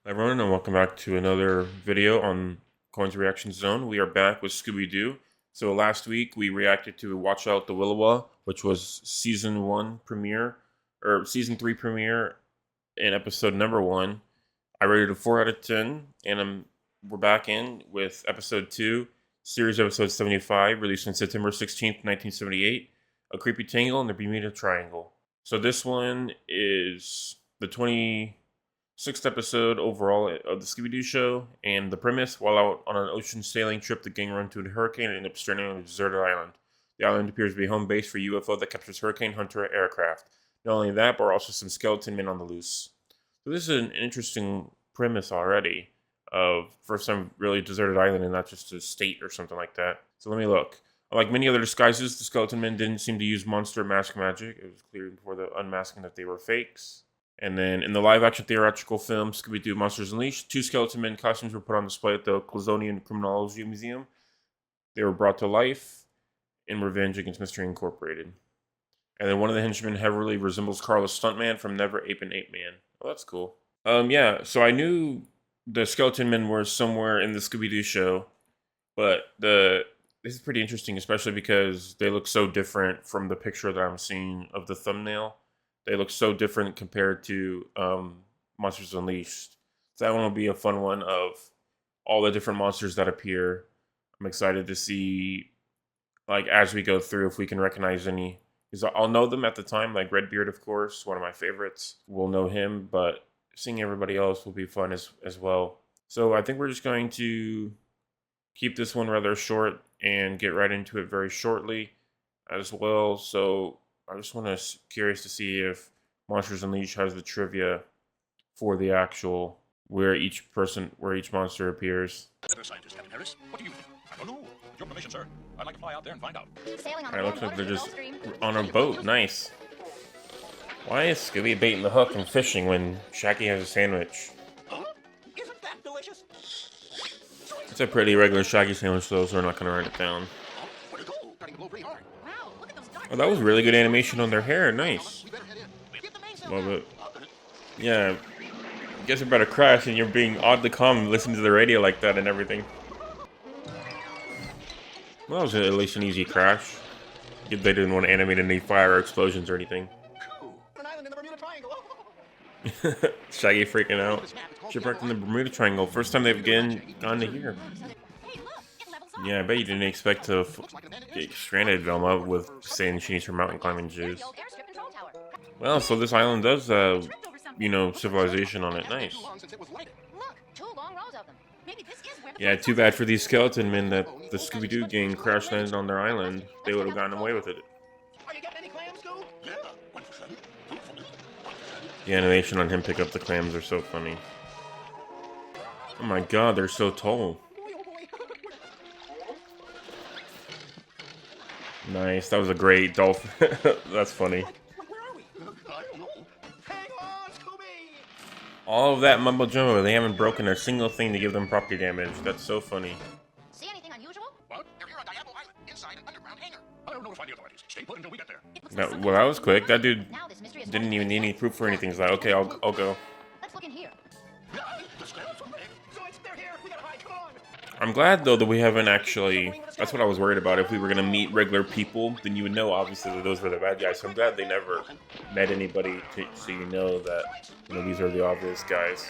Hi everyone, and welcome back to another video on Coins Reaction Zone. We are back with Scooby-Doo. So last week we reacted to Watch Out the Willowa, which was season 1 premiere, or season 3 premiere in episode number 1. I rated it a 4 out of 10, and we're back in with episode 2, series episode 75, released on September 16th, 1978, A Creepy Tangle in the Bermuda Triangle. So this one is the 26th episode overall of the Scooby-Doo Show, and the premise: while out on an ocean sailing trip, the gang run into a hurricane and end up stranding on a deserted island. The island appears to be home base for a UFO that captures Hurricane Hunter aircraft. Not only that, but also some skeleton men on the loose. So this is an interesting premise already, of first time really deserted island and not just a state or something like that. So let me look. Like many other disguises, the skeleton men didn't seem to use monster mask magic. It was clear before the unmasking that they were fakes. And then in the live-action theatrical film Scooby-Doo Monsters Unleashed, 2 skeleton men costumes were put on display at the Clazonian Criminology Museum. They were brought to life in Revenge Against Mystery Incorporated. And then one of the henchmen heavily resembles Carlos Stuntman from Never Ape and Ape Man. Oh, that's cool. Yeah, so I knew the skeleton men were somewhere in the Scooby-Doo show, but this is pretty interesting, especially because they look so different from the picture that I'm seeing of the thumbnail. They look so different compared to Monsters Unleashed. So that one will be a fun one of all the different monsters that appear. I'm excited to see, like, as we go through, if we can recognize any. Because I'll know them at the time, like Redbeard, of course, one of my favorites. We'll know him, but seeing everybody else will be fun as well. So I think we're just going to keep this one rather short and get right into it very shortly as well. So I just curious to see if Monsters Unleashed has the trivia for the actual where each monster appears. Scientist Captain Harris, what do you think? I don't know. Your permission, sir. I'd like to fly out there and find out. Alright, looks like they're just on a boat. Nice. Why is Scooby baiting the hook and fishing when Shaggy has a sandwich? Huh? Isn't that delicious? It's a pretty regular Shaggy sandwich though, so we're not gonna write it down. Where'd it go? Cutting the blow pretty hard. Wow, look at those dark. Oh, that was really good animation on their hair. Nice. We better head in. Get the mainsail Love down. it. Yeah. Guess we're about to crash and you're being oddly calm listening to the radio like that and everything. Well, that was at least an easy crash. They didn't want to animate any fire or explosions or anything. Cool. An island in the Bermuda Triangle. Shaggy freaking out. Shipwrecked in the Bermuda Triangle. First time they've gone to here. Hey, look, it levels up. Yeah, I bet you didn't expect to get stranded, Velma, with saying she needs her mountain climbing There's juice. the old airstrip control tower. Well, so this island does, Tripped over something. civilization on it. Nice. Too long since it was lighted. Look, 2 long rows of them. Maybe this is where the Yeah, too bad for these skeleton men that the Scooby-Doo gang crash landed on their island. They would have gotten away with it. Are you getting any clams, Scoop? Yeah. 1%. The animation on him pick up the clams are so funny. Oh my god, they're so tall. Nice, that was a great dolphin. That's funny. Where are we? I don't know. Hang on, Scooby! All of that mumbo jumbo, they haven't broken a single thing to give them property damage. That's so funny. See anything unusual? What? They're here on Diablo Island, inside an underground hangar. I'll notify the authorities. Stay put until we get there. It looks like Well, that was quick. That dude now this mystery is didn't even need any proof for anything. He's like, okay, I'll go. Let's look in here. The scales are big. Zoinks, they're here. We gotta hide. Come on. I'm glad though that we haven't actually. That's what I was worried about. If we were gonna meet regular people, then you would know obviously that those were the bad guys. So I'm glad they never met anybody, so you know that these are the obvious guys.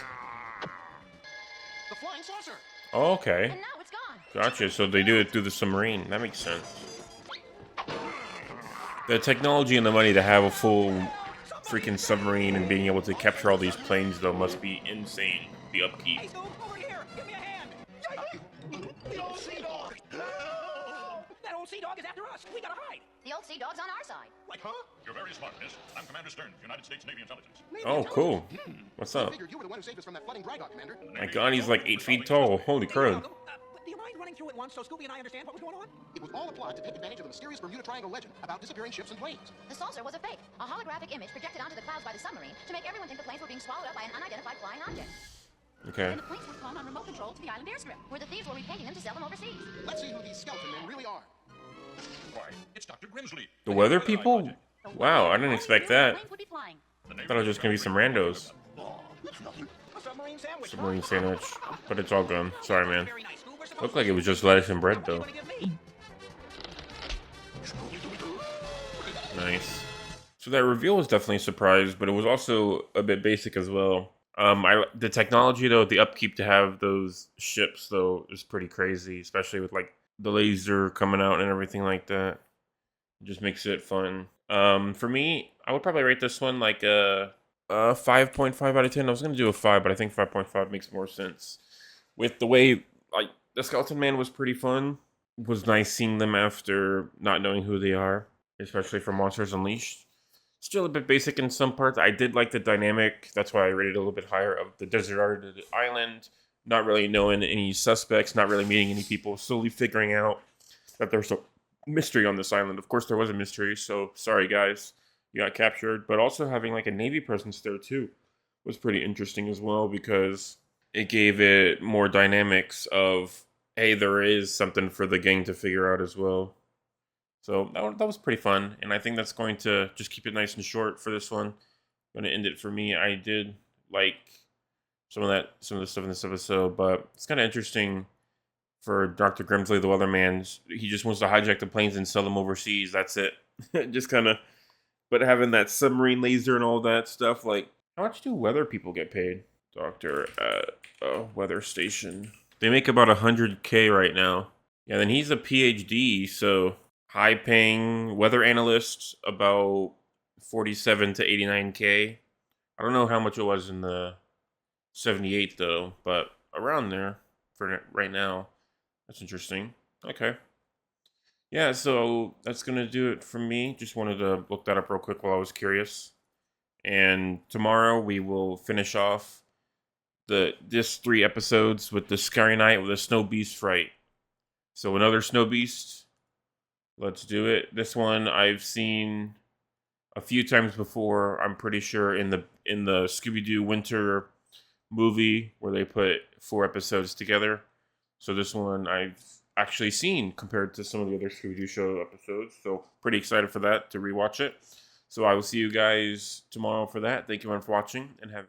The flying saucer. Oh, okay, And now it's gone. gotcha. So they do it through the submarine. That makes sense. The technology and the money to have a full freaking submarine and being able to capture all these planes though must be insane. The upkeep. Hey, Scoop, over here. Give me a hand. The old sea dog. That old sea dog is after us. We gotta hide. The old sea dog's on our side. Like, huh? You're very smart, miss. I'm Commander Stern, United States Navy Intelligence. Oh, cool. What's up? Figured you were the one who saved us from that flooding dry dock, Commander. My god, he's like 8 feet tall. Holy crud. Do you mind running through it once so Scooby and I understand what was going on? It was all a plot to take advantage of the mysterious Bermuda Triangle legend about disappearing ships and planes. The saucer was a fake, a holographic image projected onto the clouds by the submarine to make everyone think the planes were being swallowed up by an unidentified flying object. Okay. And the planes were flown on remote control to the island airstrip, where the thieves were repainting them to sell them overseas. Let's see who these skeleton men really are. Why, it's Dr. Grimsley. The weather people? Wow, I didn't expect that. Planes would be flying. I thought it was just gonna be some randos. Oh, it's nothing. A submarine sandwich. Submarine sandwich. But it's all gone. Sorry, man. Very nice, Scoob. We're supposed Looked to like it give was you just something. lettuce and bread, What are you though. gonna give me? Nice. So that reveal was definitely a surprise, but it was also a bit basic as well. The technology though, the upkeep to have those ships though is pretty crazy, especially with like the laser coming out and everything like that. It just makes it fun. For me, I would probably rate this one like a 5.5 out of 10. I was gonna do a 5, but I think 5.5 makes more sense. With the way like the Skeleton Man was pretty fun. It was nice seeing them after not knowing who they are, especially for Monsters Unleashed. Still a bit basic in some parts. I did like the dynamic. That's why I rated it a little bit higher of the deserted island. Not really knowing any suspects, not really meeting any people, slowly figuring out that there's a mystery on this island. Of course, there was a mystery, so sorry, guys. You got captured. But also having like a Navy presence there, too, was pretty interesting as well because it gave it more dynamics of, hey, there is something for the gang to figure out as well. So that was pretty fun, and I think that's going to just keep it nice and short for this one. I'm going to end it for me. I did like some of the stuff in this episode, but it's kind of interesting for Dr. Grimsley, the weatherman. He just wants to hijack the planes and sell them overseas. That's it. Just kind of, but having that submarine laser and all that stuff, like, how much do weather people get paid? Doctor at a weather station. They make about 100K right now. Yeah, then he's a PhD, so high-paying weather analyst, about 47 to 89K. I don't know how much it was in the 78 though, but around there for right now. That's interesting. Okay. Yeah, so that's gonna do it for me. Just wanted to look that up real quick while I was curious. And tomorrow we will finish off this 3 episodes with the Scary Night with a Snow Beast fright. So another Snow Beast. Let's do it. This one I've seen a few times before. I'm pretty sure in the Scooby-Doo Winter movie where they put 4 episodes together. So this one I've actually seen compared to some of the other Scooby-Doo Show episodes. So pretty excited for that, to rewatch it. So I will see you guys tomorrow for that. Thank you everyone for watching, and have